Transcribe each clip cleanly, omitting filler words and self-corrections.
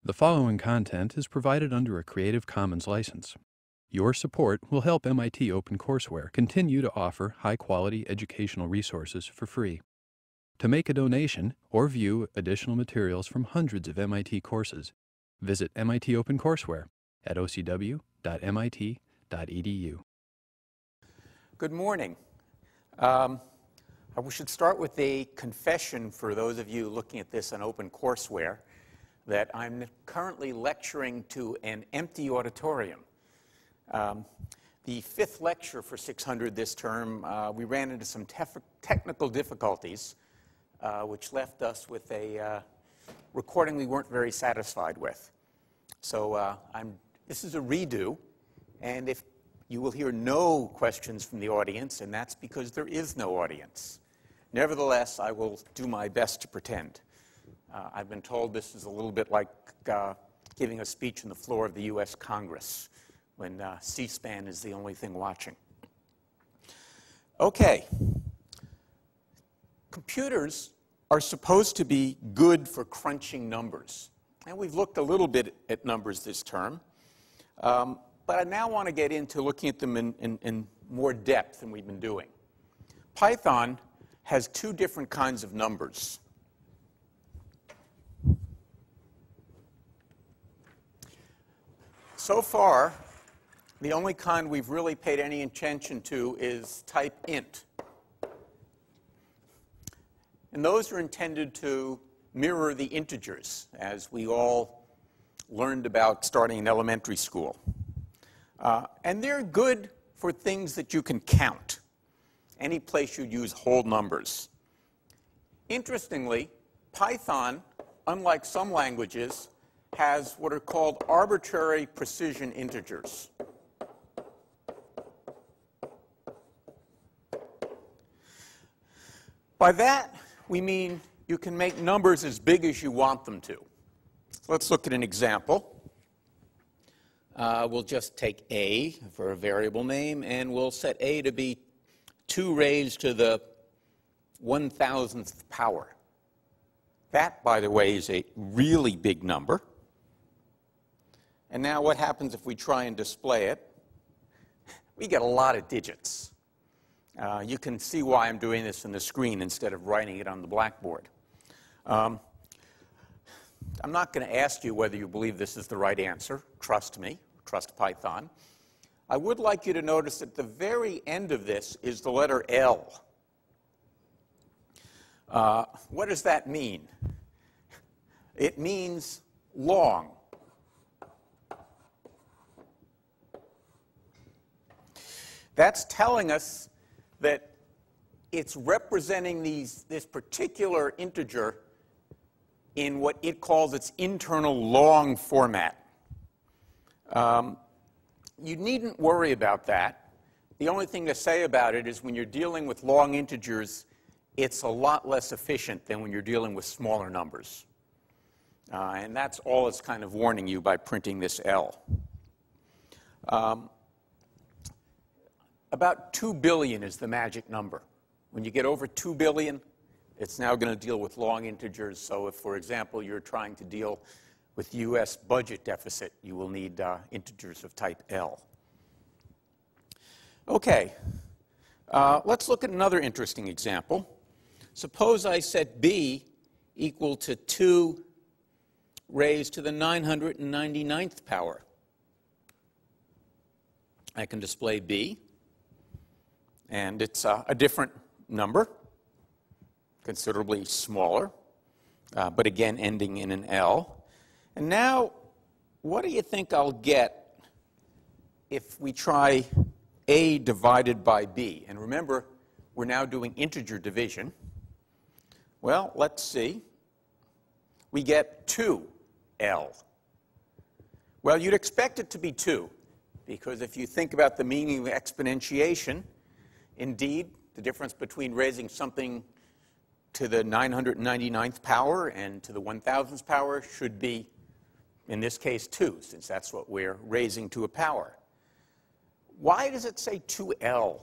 The following content is provided under a Creative Commons license. Your support will help MIT OpenCourseWare continue to offer high-quality educational resources for free. To make a donation or view additional materials from hundreds of MIT courses, visit MIT OpenCourseWare at ocw.mit.edu. Good morning. We should start with a confession for those of you looking at this on OpenCourseWare that I'm currently lecturing to an empty auditorium. The fifth lecture for 600 this term, we ran into some technical difficulties, which left us with a recording we weren't very satisfied with. So this is a redo, and if you will hear no questions from the audience, and that's because there is no audience. Nevertheless, I will do my best to pretend. I've been told this is a little bit like giving a speech on the floor of the U.S. Congress when C-SPAN is the only thing watching. Okay. Computers are supposed to be good for crunching numbers. And we've looked a little bit at numbers this term. But I now want to get into looking at them in more depth than we've been doing. Python has two different kinds of numbers. So far, the only kind we've really paid any attention to is type int. And those are intended to mirror the integers, as we all learned about starting in elementary school. And they're good for things that you can count. Any place you use whole numbers. Interestingly, Python, unlike some languages, has what are called arbitrary precision integers. By that, we mean you can make numbers as big as you want them to. Let's look at an example. We'll just take a for a variable name, and we'll set a to be 2 raised to the 1,000th power. That, by the way, is a really big number. And now what happens if we try and display it? We get a lot of digits. You can see why I'm doing this on the screen instead of writing it on the blackboard. I'm not going to ask you whether you believe this is the right answer. Trust me. Trust Python. I would like you to notice at the very end of this is the letter L. What does that mean? It means long. That's telling us that it's representing this particular integer in what it calls its internal long format. You needn't worry about that. The only thing to say about it is when you're dealing with long integers, it's a lot less efficient than when you're dealing with smaller numbers. And that's all it's kind of warning you by printing this L. About 2 billion is the magic number. When you get over 2 billion, it's now going to deal with long integers. So if, for example, you're trying to deal with U.S. budget deficit, you will need integers of type L. Okay, let's look at another interesting example. Suppose I set b equal to 2 raised to the 999th power. I can display b, and it's a different number, considerably smaller, but again ending in an L. And now, what do you think I'll get if we try a divided by b? And remember, we're now doing integer division. Well, let's see. We get 2L. Well, you'd expect it to be 2, because if you think about the meaning of exponentiation, indeed, the difference between raising something to the 999th power and to the 1,000th power should be, in this case, 2, since that's what we're raising to a power. Why does it say 2L,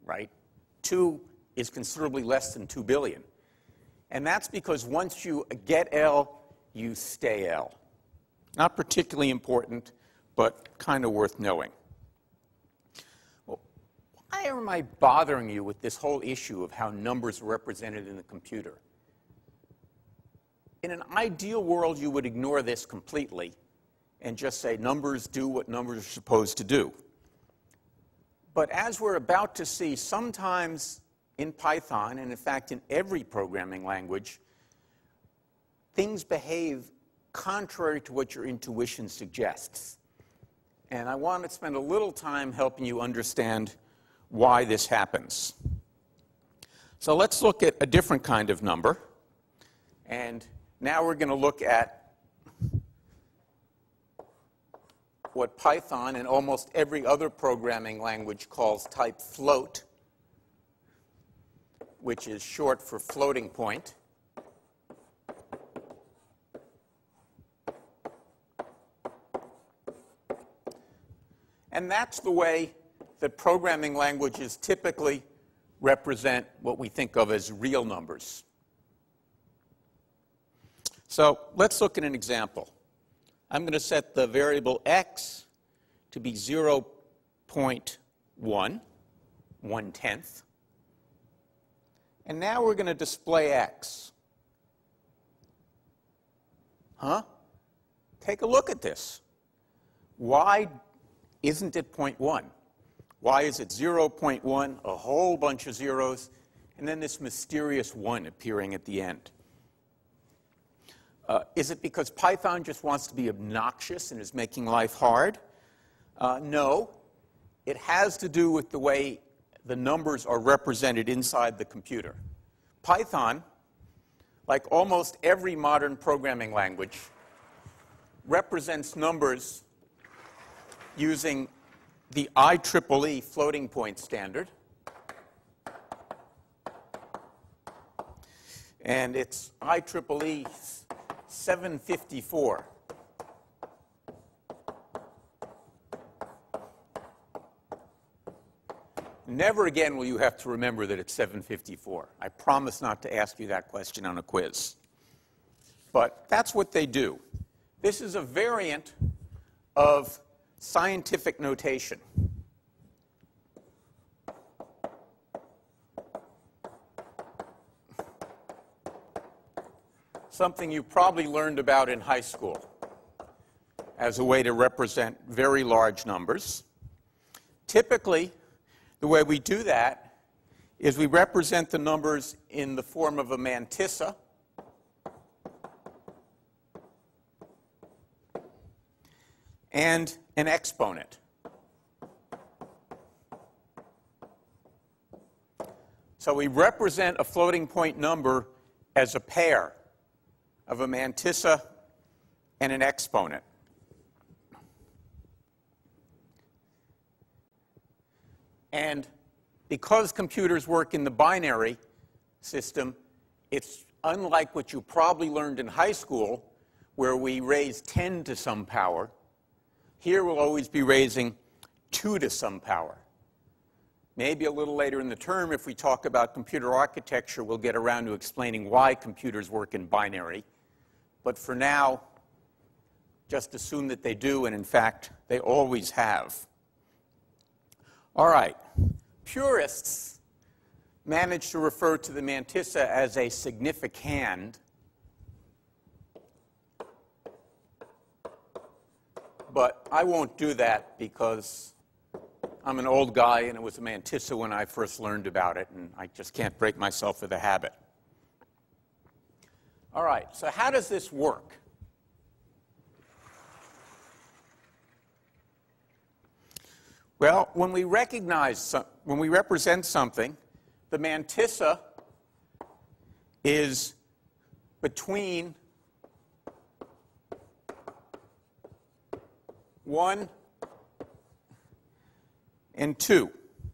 right? 2 is considerably less than 2 billion. And that's because once you get L, you stay L. Not particularly important, but kind of worth knowing. Well, why am I bothering you with this whole issue of how numbers are represented in the computer? In an ideal world, you would ignore this completely and just say numbers do what numbers are supposed to do. But as we're about to see, sometimes in Python, and in fact in every programming language, things behave contrary to what your intuition suggests. And I want to spend a little time helping you understand why this happens. So let's look at a different kind of number. And now we're going to look at what Python and almost every other programming language calls type float, which is short for floating point. And that's the way that programming languages typically represent what we think of as real numbers. So let's look at an example. I'm going to set the variable x to be 0.1, 1/10. And now we're going to display x. Take a look at this. Why isn't it 0.1? Why is it 0.1, a whole bunch of zeros, and then this mysterious 1 appearing at the end? Is it because Python just wants to be obnoxious and is making life hard? No. It has to do with the way the numbers are represented inside the computer. Python, like almost every modern programming language, represents numbers using the IEEE floating point standard. And it's IEEE 754. Never again will you have to remember that it's 754. I promise not to ask you that question on a quiz. But that's what they do. This is a variant of scientific notation. Something you probably learned about in high school as a way to represent very large numbers. Typically, the way we do that is we represent the numbers in the form of a mantissa. And an exponent. So we represent a floating point number as a pair of a mantissa and an exponent. And because computers work in the binary system, it's unlike what you probably learned in high school, where we raise 10 to some power. Here we'll always be raising 2 to some power. Maybe a little later in the term, if we talk about computer architecture, we'll get around to explaining why computers work in binary. But for now, just assume that they do, and in fact, they always have. All right. Purists manage to refer to the mantissa as a significand. But I won't do that because I'm an old guy and it was a mantissa when I first learned about it, and I just can't break myself of the habit. All right, so how does this work? Well, when we represent something, the mantissa is between 1 and 2.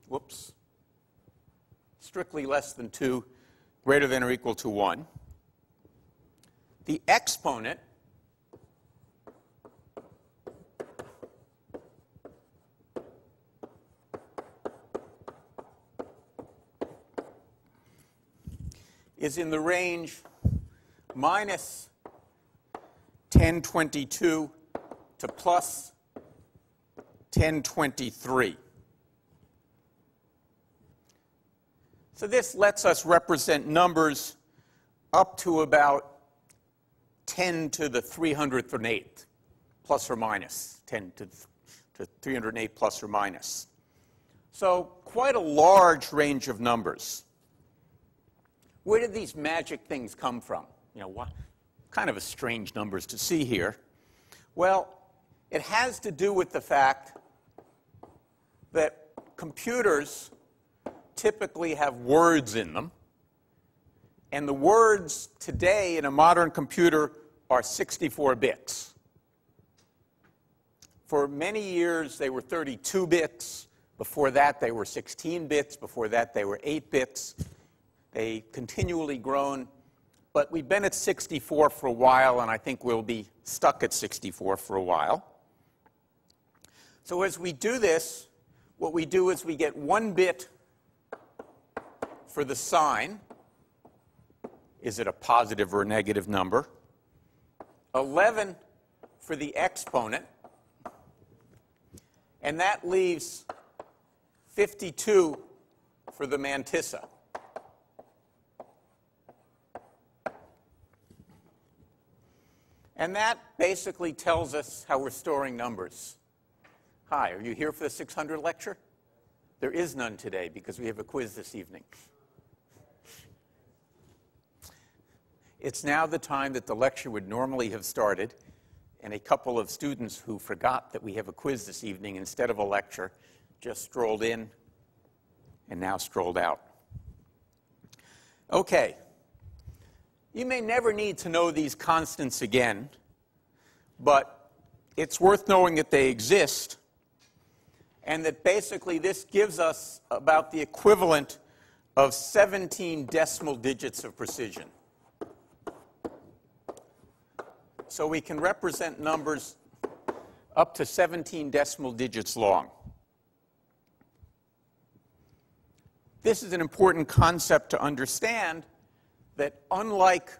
Whoops. Strictly less than 2, greater than or equal to 1. The exponent is in the range minus 1022 to plus 1023. So this lets us represent numbers up to about 10 to the 308th, plus or minus, 10 to 308 plus or minus. So quite a large range of numbers. Where did these magic things come from? You know, what kind of a strange numbers to see here. Well, it has to do with the fact that computers typically have words in them. And the words today in a modern computer are 64 bits. For many years, they were 32 bits. Before that, they were 16 bits. Before that, they were 8 bits. They continually grown. But we've been at 64 for a while, and I think we'll be stuck at 64 for a while. So as we do this, what we do is we get 1 bit for the sign. Is it a positive or a negative number? 11 for the exponent. And that leaves 52 for the mantissa. And that basically tells us how we're storing numbers. Hi, are you here for the 600 lecture? There is none today because we have a quiz this evening. It's now the time that the lecture would normally have started, and a couple of students who forgot that we have a quiz this evening instead of a lecture just strolled in and now strolled out. Okay. You may never need to know these constants again, but it's worth knowing that they exist, and that basically this gives us about the equivalent of 17 decimal digits of precision. So we can represent numbers up to 17 decimal digits long. This is an important concept to understand, that unlike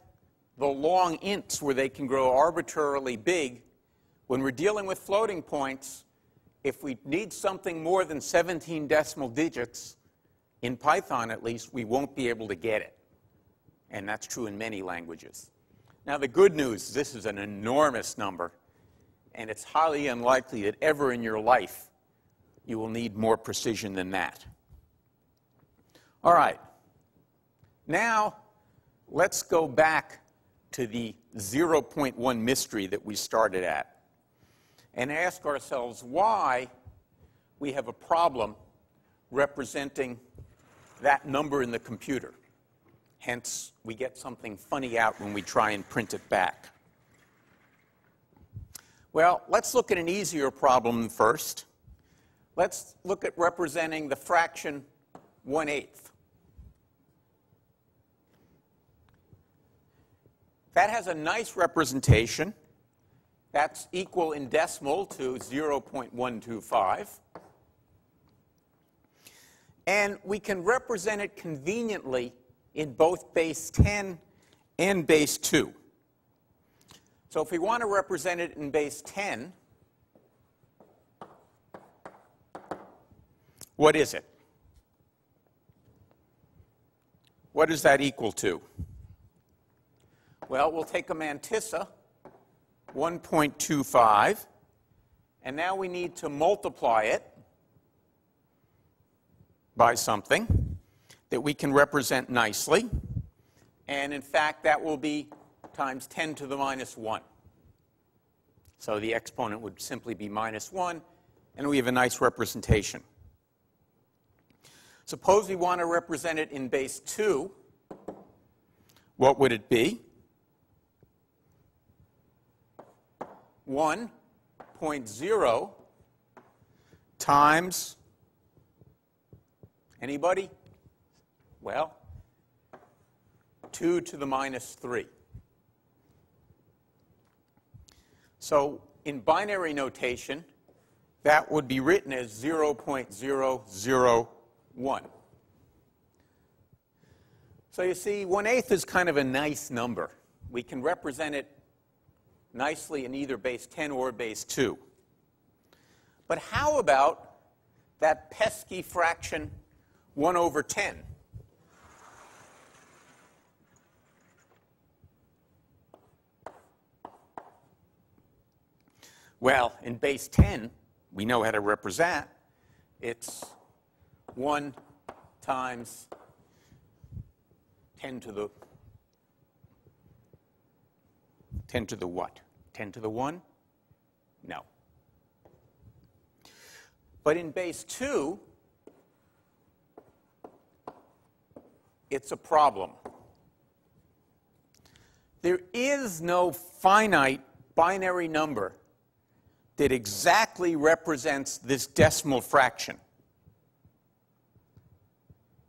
the long ints where they can grow arbitrarily big, when we're dealing with floating points, if we need something more than 17 decimal digits, in Python at least, we won't be able to get it. And that's true in many languages. Now, the good news, this is an enormous number, and it's highly unlikely that ever in your life you will need more precision than that. All right. Now, let's go back to the 0.1 mystery that we started at and ask ourselves why we have a problem representing that number in the computer. Hence, we get something funny out when we try and print it back. Well, let's look at an easier problem first. Let's look at representing the fraction 1/8. That has a nice representation. That's equal in decimal to 0.125. And we can represent it conveniently in both base 10 and base 2. So if we want to represent it in base 10, what is it? What is that equal to? Well, we'll take a mantissa, 1.25, and now we need to multiply it by something that we can represent nicely. And in fact, that will be times 10 to the minus 1. So the exponent would simply be minus 1, and we have a nice representation. Suppose we want to represent it in base 2. What would it be? 1.0 times, anybody? Well, 2 to the minus 3. So in binary notation, that would be written as 0.001. So you see, 1/8 is kind of a nice number. We can represent it nicely in either base 10 or base 2. But how about that pesky fraction 1 over 10? Well, in base 10, we know how to represent. It's 1 times 10 to the what? 10 to the 1? No. But in base 2, it's a problem. There is no finite binary number that exactly represents this decimal fraction.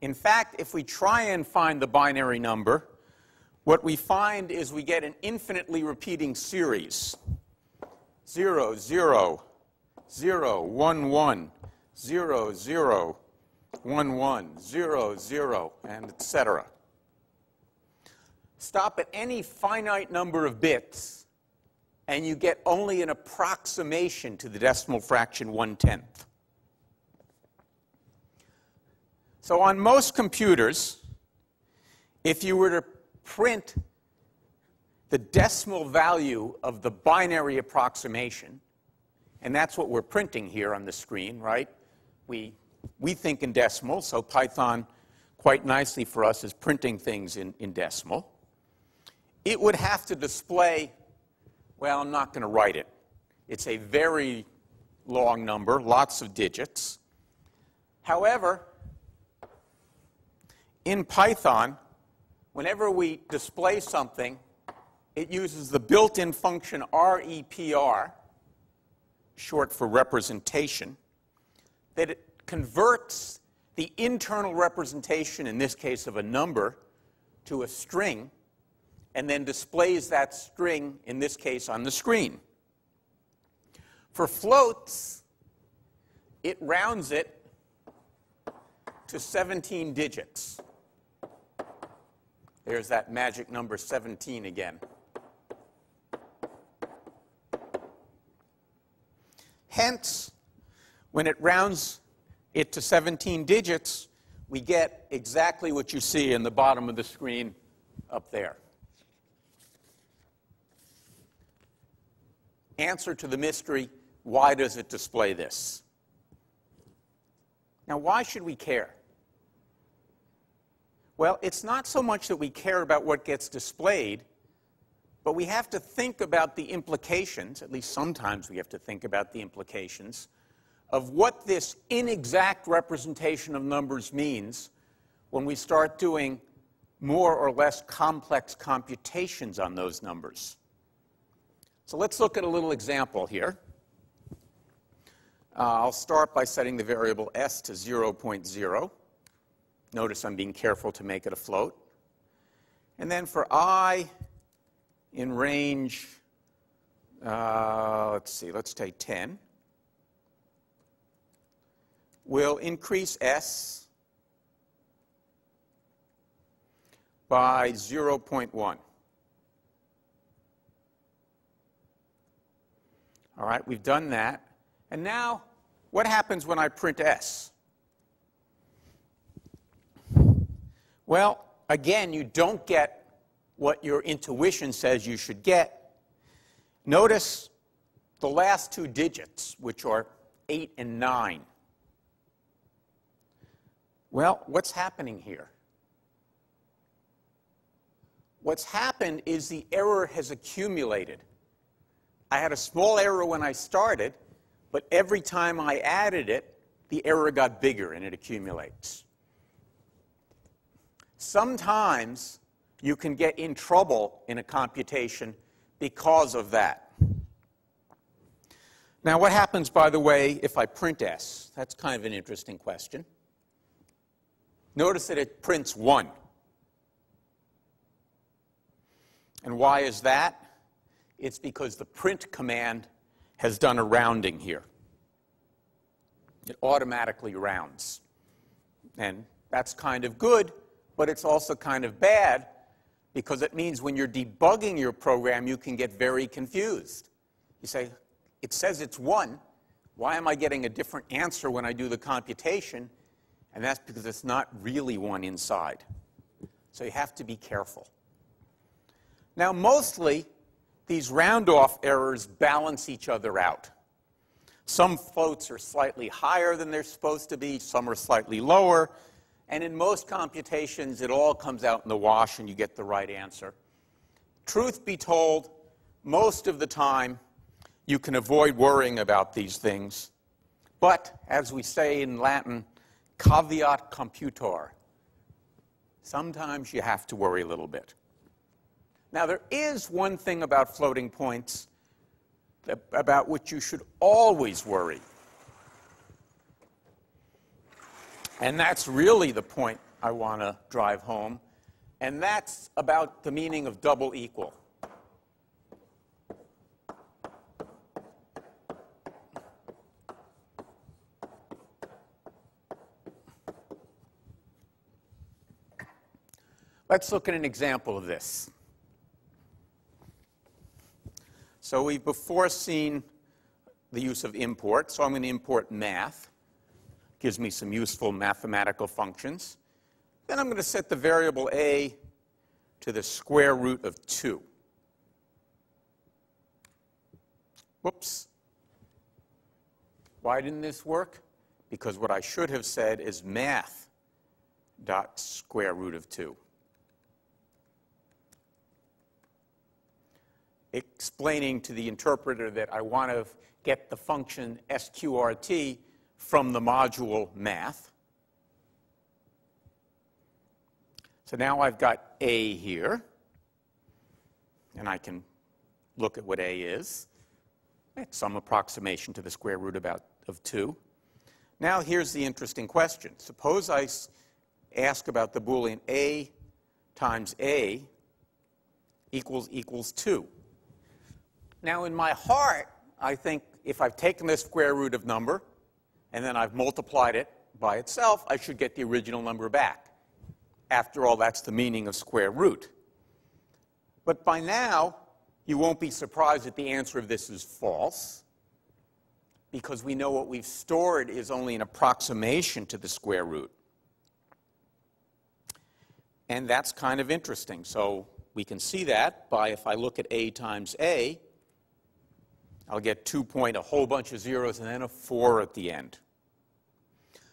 In fact, if we try and find the binary number, what we find is we get an infinitely repeating series. 0, 0, 0, 1, 1, 0, 0, 1, 1, 0, 0, and etc. Stop at any finite number of bits, and you get only an approximation to the decimal fraction 1/10. So on most computers, if you were to print the decimal value of the binary approximation, and that's what we're printing here on the screen, right? We think in decimal, so Python quite nicely for us is printing things in decimal. It would have to display, well, I'm not going to write it. It's a very long number, lots of digits. However, in Python, whenever we display something, it uses the built-in function repr, short for representation, that it converts the internal representation, in this case of a number, to a string, and then displays that string, in this case, on the screen. For floats, it rounds it to 17 digits. There's that magic number 17 again. Hence, when it rounds it to 17 digits, we get exactly what you see in the bottom of the screen up there. Answer to the mystery, why does it display this? Now, why should we care? Well, it's not so much that we care about what gets displayed, but we have to think about the implications, at least sometimes we have to think about the implications, of what this inexact representation of numbers means when we start doing more or less complex computations on those numbers. So let's look at a little example here. I'll start by setting the variable s to 0.0. Notice I'm being careful to make it a float. And then for I in range, let's take 10, we'll increase s by 0.1. All right, we've done that. And now, what happens when I print s? Well, again, you don't get what your intuition says you should get. Notice the last two digits, which are 8 and 9. Well, what's happening here? What's happened is the error has accumulated. I had a small error when I started, but every time I added it, the error got bigger and it accumulates. Sometimes you can get in trouble in a computation because of that. Now, what happens, by the way, if I print s? That's kind of an interesting question. Notice that it prints 1. And why is that? It's because the print command has done a rounding here. It automatically rounds. And that's kind of good, but it's also kind of bad, because it means when you're debugging your program, you can get very confused. You say, it says it's 1. Why am I getting a different answer when I do the computation? And that's because it's not really 1 inside. So you have to be careful. Now, mostly, these round-off errors balance each other out. Some floats are slightly higher than they're supposed to be. Some are slightly lower. And in most computations, it all comes out in the wash and you get the right answer. Truth be told, most of the time, you can avoid worrying about these things. But, as we say in Latin, caveat computor. Sometimes you have to worry a little bit. Now, there is one thing about floating points about which you should always worry. And that's really the point I want to drive home. And that's about the meaning of double equal. Let's look at an example of this. So we've before seen the use of import. So I'm going to import math. Gives me some useful mathematical functions. Then I'm going to set the variable a to the square root of 2. Whoops. Why didn't this work? Because what I should have said is math dot square root of 2. Explaining to the interpreter that I want to get the function sqrt from the module math. So now I've got a here, and I can look at what a is. It's some approximation to the square root of 2. Now here's the interesting question. Suppose I ask about the Boolean a times a equals 2. Now in my heart, I think if I've taken the square root of number, and then I've multiplied it by itself, I should get the original number back. After all, that's the meaning of square root. But by now, you won't be surprised that the answer of this is false, because we know what we've stored is only an approximation to the square root. And that's kind of interesting. So we can see that by, if I look at a times a, I'll get 2 point, a whole bunch of zeros, and then a 4 at the end.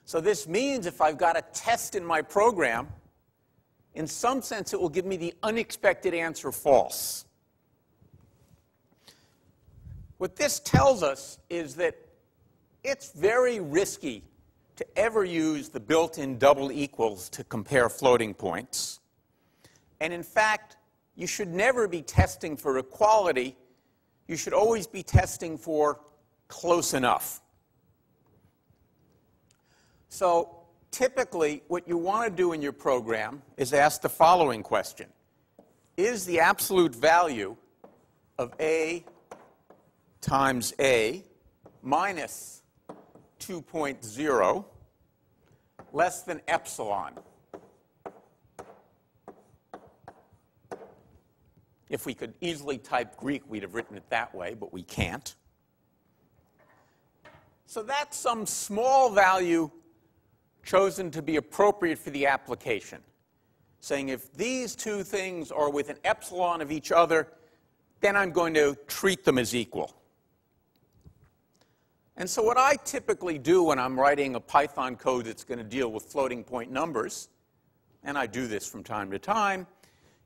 So this means if I've got a test in my program, in some sense it will give me the unexpected answer false. What this tells us is that it's very risky to ever use the built-in double equals to compare floating points. And in fact, you should never be testing for equality. You should always be testing for close enough. So typically, what you want to do in your program is ask the following question. Is the absolute value of a times a minus 2.0 less than epsilon? If we could easily type Greek, we'd have written it that way, but we can't. So that's some small value chosen to be appropriate for the application, saying if these two things are within epsilon of each other, then I'm going to treat them as equal. And so what I typically do when I'm writing a Python code that's going to deal with floating point numbers, and I do this from time to time,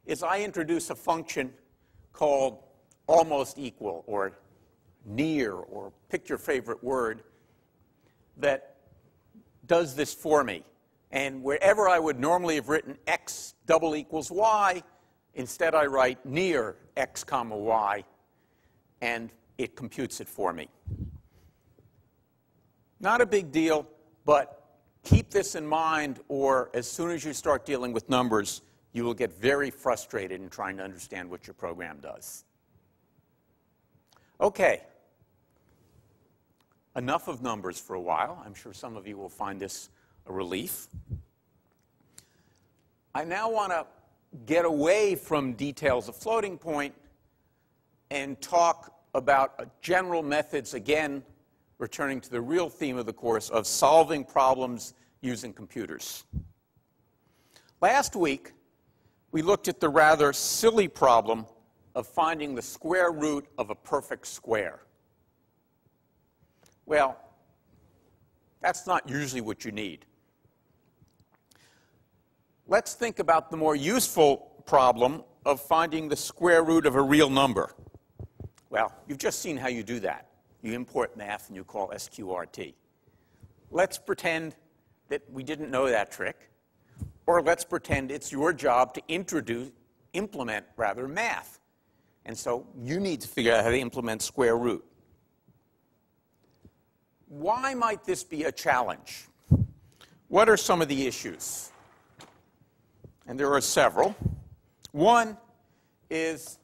is I introduce a function called almost equal, or near, or pick your favorite word, that does this for me. And wherever I would normally have written x double equals y, instead I write near x comma y, and it computes it for me. Not a big deal, but keep this in mind, or as soon as you start dealing with numbers, you will get very frustrated in trying to understand what your program does. Okay. Enough of numbers for a while. I'm sure some of you will find this a relief. I now want to get away from details of floating point and talk about general methods, again, returning to the real theme of the course, of solving problems using computers. Last week, we looked at the rather silly problem of finding the square root of a perfect square. Well, that's not usually what you need. Let's think about the more useful problem of finding the square root of a real number. Well, you've just seen how you do that. You import math and you call SQRT. Let's pretend that we didn't know that trick, or let's pretend it's your job to implement math. And so you need to figure out how to implement square root. Why might this be a challenge? What are some of the issues? And there are several. One is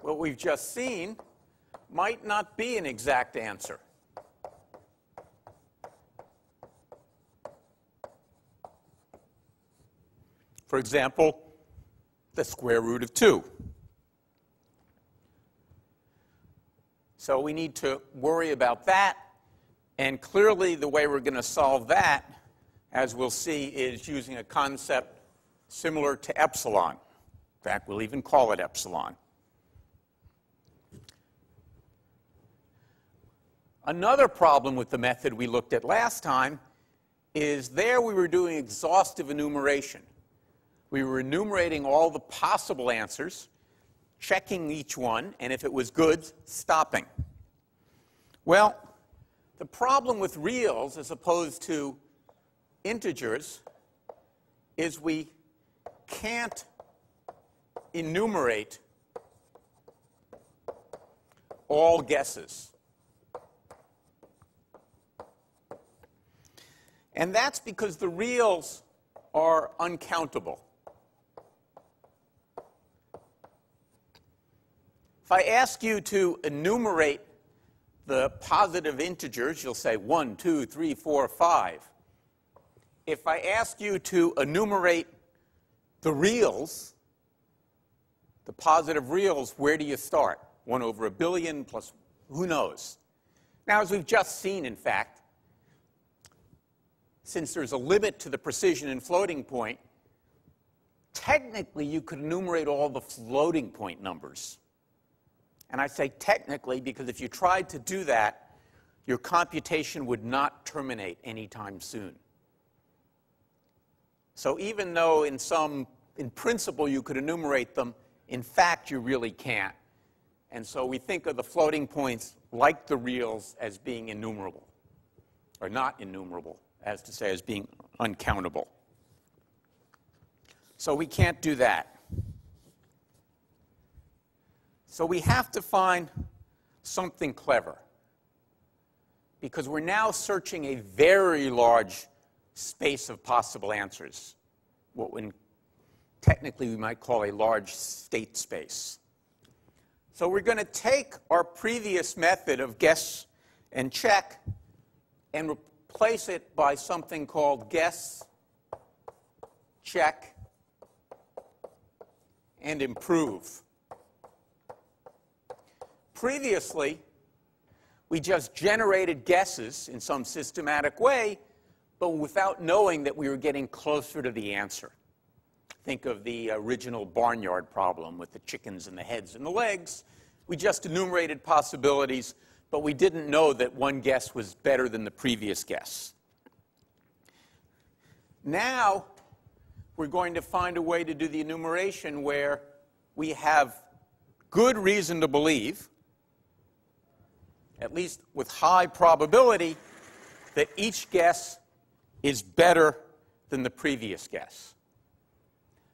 what we've just seen might not be an exact answer. For example, the square root of 2. So we need to worry about that. And clearly, the way we're going to solve that, as we'll see, is using a concept similar to epsilon. In fact, we'll even call it epsilon. Another problem with the method we looked at last time is there we were doing exhaustive enumeration. We were enumerating all the possible answers, checking each one, and if it was good, stopping. Well, the problem with reals as opposed to integers is we can't enumerate all guesses. And that's because the reals are uncountable. If I ask you to enumerate the positive integers, you'll say 1, 2, 3, 4, 5. If I ask you to enumerate the reals, the positive reals, where do you start? 1 over a billion plus who knows? Now, as we've just seen, in fact, since there's a limit to the precision in floating point, technically you could enumerate all the floating point numbers. And I say technically because if you tried to do that, your computation would not terminate anytime soon. So even though in principle you could enumerate them, in fact you really can't. And so we think of the floating points like the reals as being innumerable, or not innumerable, as to say as being uncountable. So we can't do that. So we have to find something clever, because we're now searching a very large space of possible answers, what technically we might call a large state space. So we're going to take our previous method of guess and check and replace it by something called guess, check, and improve. Previously, we just generated guesses in some systematic way, but without knowing that we were getting closer to the answer. Think of the original barnyard problem with the chickens and the heads and the legs. We just enumerated possibilities, but we didn't know that one guess was better than the previous guess. Now, we're going to find a way to do the enumeration where we have good reason to believe, at least with high probability, that each guess is better than the previous guess.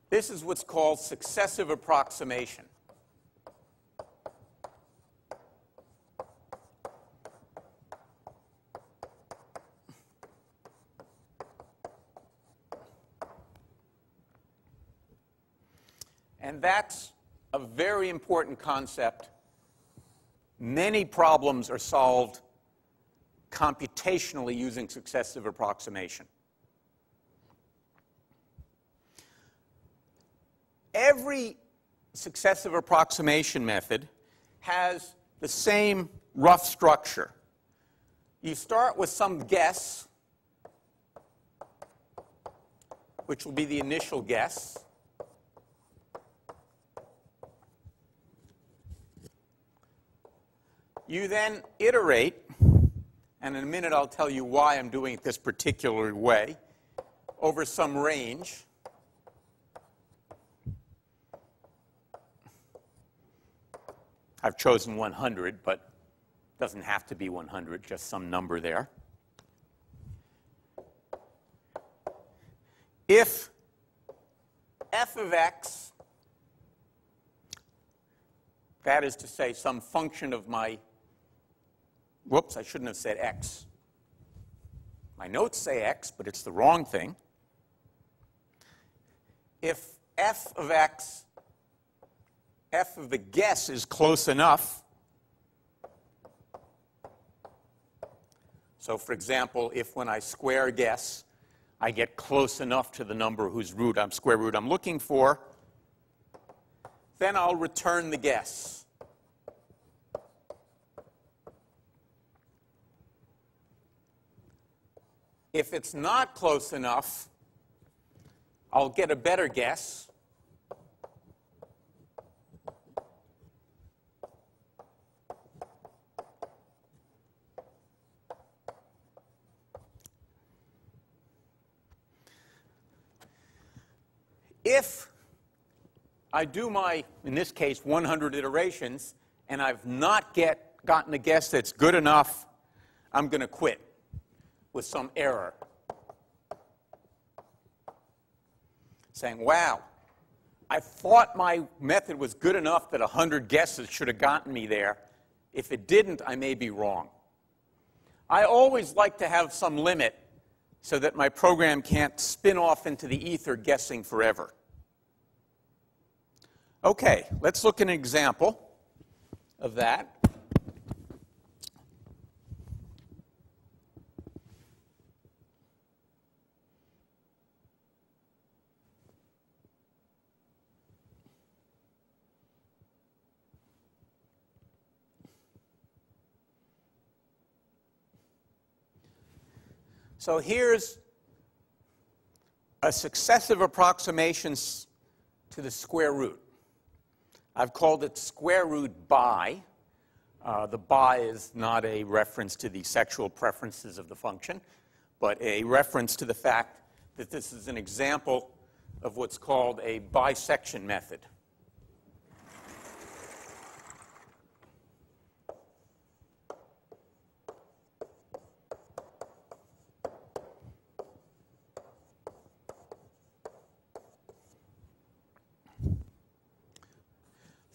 This is what's called successive approximation. And that's a very important concept. Many problems are solved computationally using successive approximation. every successive approximation method has the same rough structure. You start with some guess, which will be the initial guess. You then iterate, and in a minute I'll tell you why I'm doing it this particular way, over some range. I've chosen 100, but it doesn't have to be 100, just some number there. If f of x, that is to say some function of my, whoops, I shouldn't have said x. My notes say x, but it's the wrong thing. If f of x, f of the guess is close enough, so for example, if when I square guess, I get close enough to the number whose square root I'm looking for, then I'll return the guess. If it's not close enough, I'll get a better guess. If I do my, in this case, 100 iterations, and I've not gotten a guess that's good enough, I'm going to quit with some error, saying, wow, I thought my method was good enough that 100 guesses should have gotten me there. If it didn't, I may be wrong. I always like to have some limit so that my program can't spin off into the ether guessing forever. Okay, let's look at an example of that. So here's a successive approximations to the square root. I've called it square root by. The by is not a reference to the sexual preferences of the function, but a reference to the fact that this is an example of what's called a bisection method.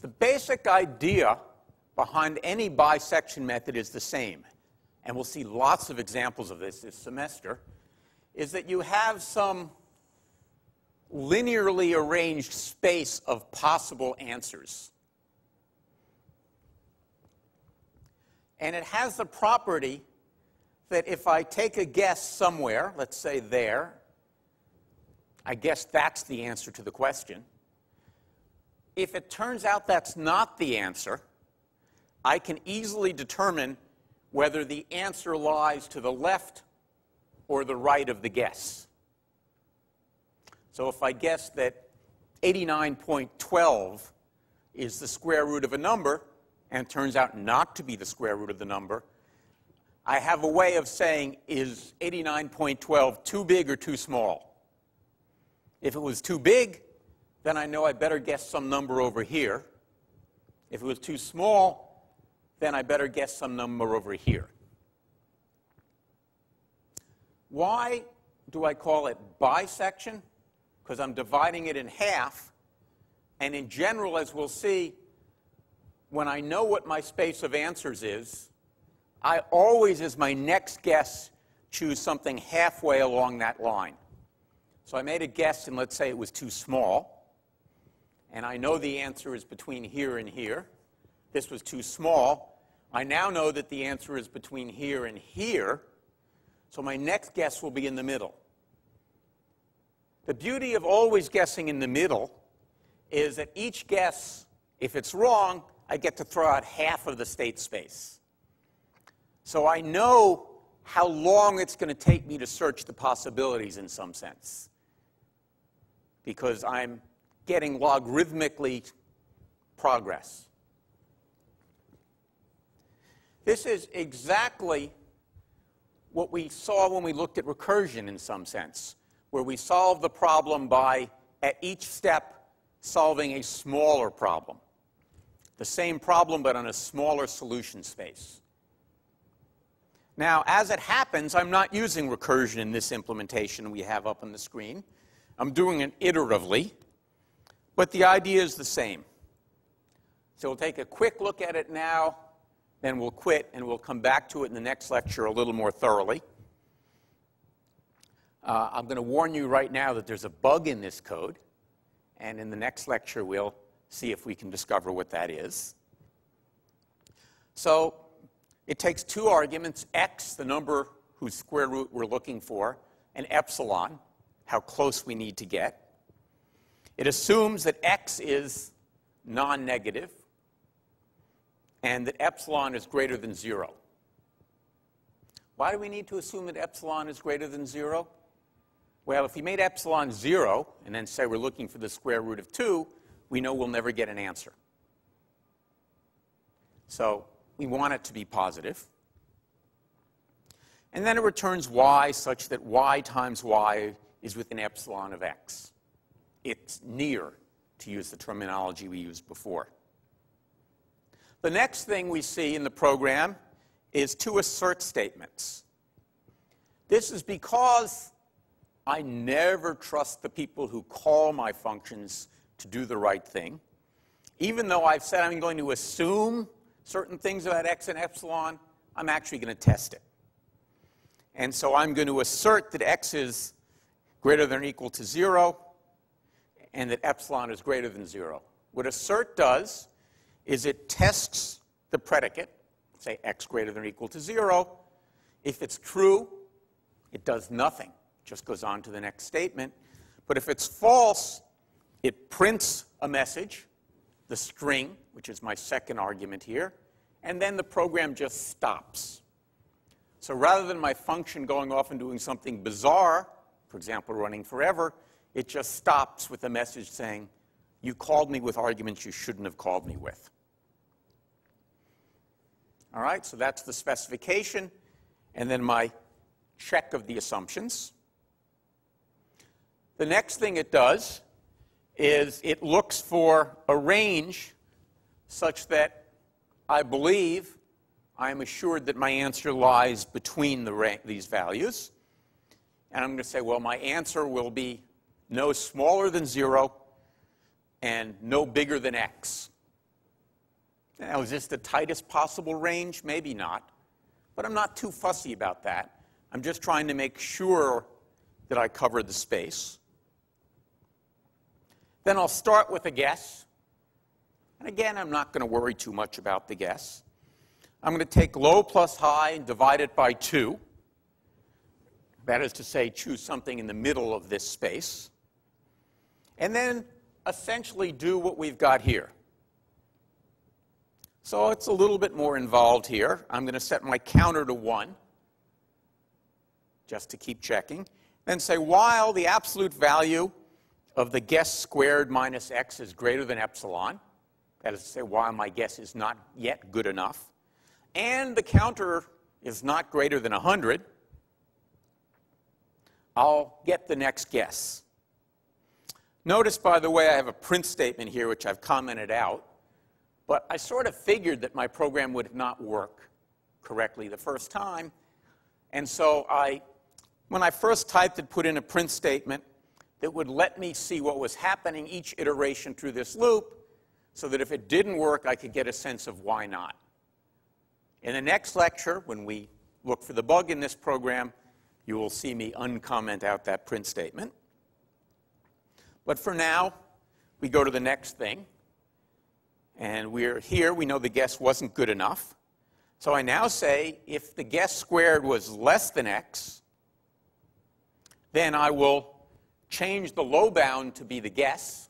The basic idea behind any bisection method is the same, and we'll see lots of examples of this semester, is that you have some linearly arranged space of possible answers. And it has the property that if I take a guess somewhere, let's say there, I guess that's the answer to the question. If it turns out that's not the answer, I can easily determine whether the answer lies to the left or the right of the guess. So if I guess that 89.12 is the square root of a number, and it turns out not to be the square root of the number, I have a way of saying, is 89.12 too big or too small? If it was too big, then I know I better guess some number over here. If it was too small, then I better guess some number over here. Why do I call it bisection? Because I'm dividing it in half. And in general, as we'll see, when I know what my space of answers is, I always, as my next guess, choose something halfway along that line. So I made a guess, and let's say it was too small. And I know the answer is between here and here. This was too small. I now know that the answer is between here and here. So my next guess will be in the middle. The beauty of always guessing in the middle is that each guess, if it's wrong, I get to throw out half of the state space. So I know how long it's going to take me to search the possibilities in some sense, because I'm getting logarithmically progress. This is exactly what we saw when we looked at recursion in some sense, where we solved the problem by, at each step, solving a smaller problem. The same problem, but on a smaller solution space. Now, as it happens, I'm not using recursion in this implementation we have up on the screen. I'm doing it iteratively, but the idea is the same. So we'll take a quick look at it now, then we'll quit, and we'll come back to it in the next lecture a little more thoroughly. I'm going to warn you right now that there's a bug in this code, and in the next lecture we'll see if we can discover what that is. So it takes two arguments, x, the number whose square root we're looking for, and epsilon, how close we need to get. It assumes that x is non-negative and that epsilon is greater than 0. Why do we need to assume that epsilon is greater than 0? Well, if we made epsilon 0 and then say we're looking for the square root of 2, we know we'll never get an answer. So we want it to be positive. And then it returns y such that y times y is within epsilon of x. It's near, to use the terminology we used before. The next thing we see in the program is two assert statements. This is because I never trust the people who call my functions to do the right thing. Even though I've said I'm going to assume certain things about x and epsilon, I'm actually going to test it. And so I'm going to assert that x is greater than or equal to 0 and that epsilon is greater than 0. What assert does is it tests the predicate, say x greater than or equal to 0. If it's true, it does nothing. It just goes on to the next statement. But if it's false, it prints a message, the string, which is my second argument here, and then the program just stops. So rather than my function going off and doing something bizarre, for example, running forever, it just stops with a message saying, you called me with arguments you shouldn't have called me with. All right, so that's the specification, and then my check of the assumptions. The next thing it does is it looks for a range such that I believe I am assured that my answer lies between these values. And I'm going to say, well, my answer will be no smaller than 0 and no bigger than x. Now, is this the tightest possible range? Maybe not. But I'm not too fussy about that. I'm just trying to make sure that I cover the space. Then I'll start with a guess. And again, I'm not going to worry too much about the guess. I'm going to take low plus high and divide it by 2. That is to say, choose something in the middle of this space. And then essentially do what we've got here. So it's a little bit more involved here. I'm going to set my counter to 1, just to keep checking. Then say, while the absolute value of the guess squared minus x is greater than epsilon, that is to say, while my guess is not yet good enough, and the counter is not greater than 100, I'll get the next guess. Notice, by the way, I have a print statement here, which I've commented out. But I sort of figured that my program would not work correctly the first time. And so when I first typed it, put in a print statement that would let me see what was happening each iteration through this loop, so that if it didn't work, I could get a sense of why not. In the next lecture, when we look for the bug in this program, you will see me uncomment out that print statement. But for now, we go to the next thing. And we're here. We know the guess wasn't good enough. So I now say, if the guess squared was less than x, then I will change the low bound to be the guess.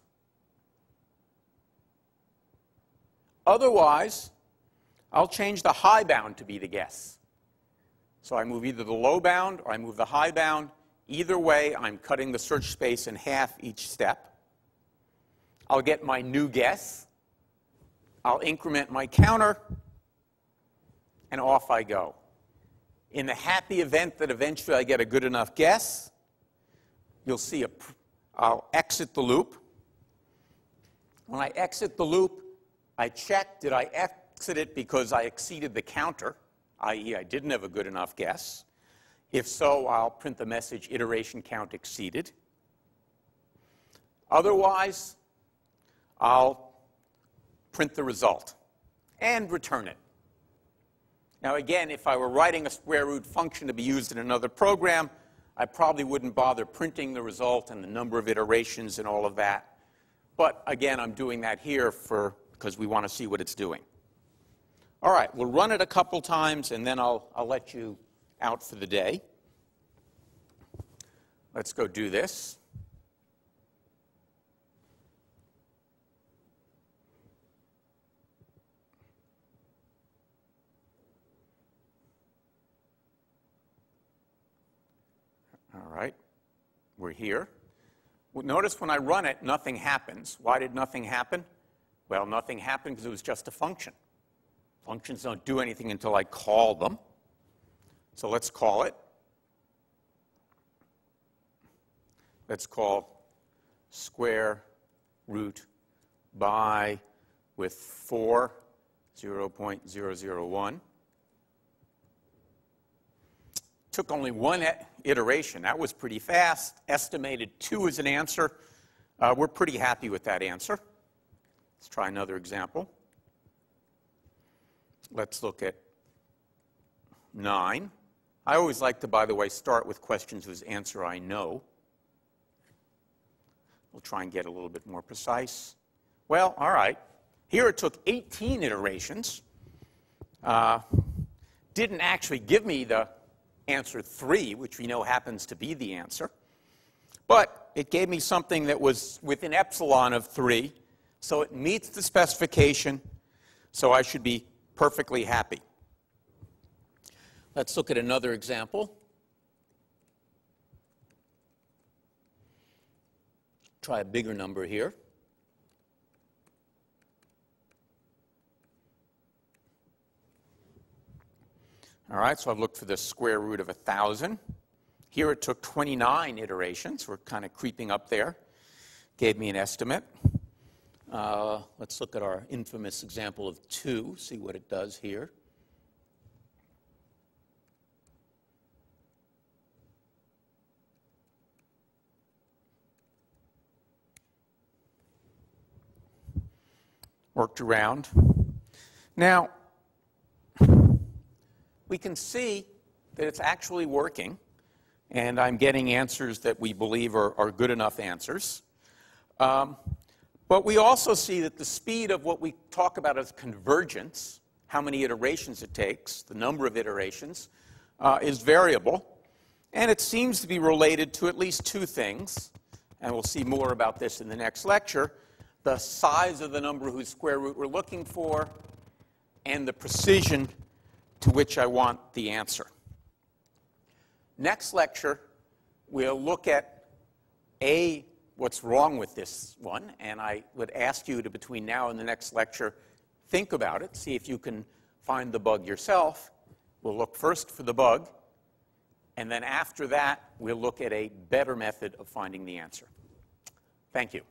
Otherwise, I'll change the high bound to be the guess. So I move either the low bound or I move the high bound. Either way, I'm cutting the search space in half each step. I'll get my new guess. I'll increment my counter, and off I go. In the happy event that eventually I get a good enough guess, you'll see I'll exit the loop. When I exit the loop, I check, did I exit it because I exceeded the counter, i.e. I didn't have a good enough guess? If so, I'll print the message iteration count exceeded. Otherwise, I'll print the result and return it. Now again, if I were writing a square root function to be used in another program, I probably wouldn't bother printing the result and the number of iterations and all of that. But again, I'm doing that here because we want to see what it's doing. All right, we'll run it a couple times, and then I'll let you out for the day. Let's go do this. All right, we're here. Well, notice when I run it, nothing happens. Why did nothing happen? Well, nothing happened because it was just a function. Functions don't do anything until I call them. So let's call it. Let's call square root by with 4, 0.001. Took only one iteration. That was pretty fast. Estimated 2 as an answer. We're pretty happy with that answer. Let's try another example. Let's look at 9. I always like to, by the way, start with questions whose answer I know. We'll try and get a little bit more precise. Well, all right. Here it took 18 iterations. Didn't actually give me the answer 3, which we know happens to be the answer. But it gave me something that was within epsilon of 3, so it meets the specification, so I should be perfectly happy. Let's look at another example. Try a bigger number here. All right, so I've looked for the square root of 1,000. Here it took 29 iterations. We're kind of creeping up there. Gave me an estimate. Let's look at our infamous example of 2, see what it does here. Worked around. Now, we can see that it's actually working, and I'm getting answers that we believe are good enough answers. But we also see that the speed of what we talk about as convergence, how many iterations it takes, the number of iterations, is variable. And it seems to be related to at least 2 things, and we'll see more about this in the next lecture: the size of the number whose square root we're looking for, and the precision to which I want the answer. Next lecture, we'll look at what's wrong with this one, and I would ask you to, between now and the next lecture, think about it, see if you can find the bug yourself. We'll look first for the bug, and then after that, we'll look at a better method of finding the answer. Thank you.